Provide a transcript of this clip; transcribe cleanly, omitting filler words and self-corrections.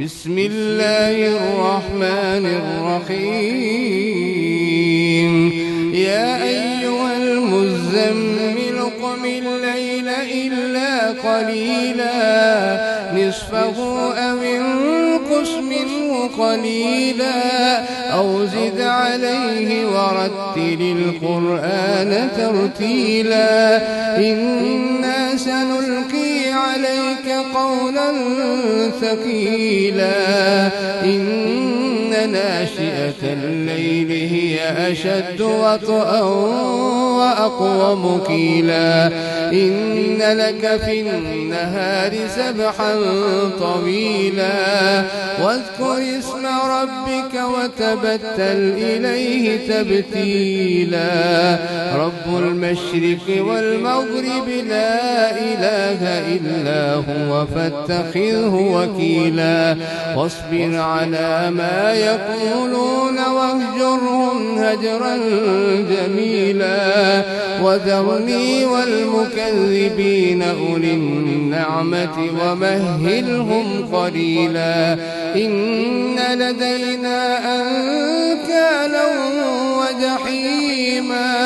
بسم الله الرحمن الرحيم يا أيها المزمل قم الليل إلا قليلا نصفه أو انقص منه قليلا أو زد عليه ورتل القرآن ترتيلا إنا سنلقي عليك قولا ثقيلا إن ناشئة الليل هي أشد وطئا وأقوم قيلا إن لك في النهار سبحا طويلا واذكر اسم ربك وتبتل إليه تبتيلا رب المشرق والمغرب لا إله إلا هو فاتخذه وكيلا واصبر على ما يقولون واهجرهم هجرا جميلا وذرني والمكذبين أولي النعمة ومهلهم قليلا إن لدينا أنكالا وجحيما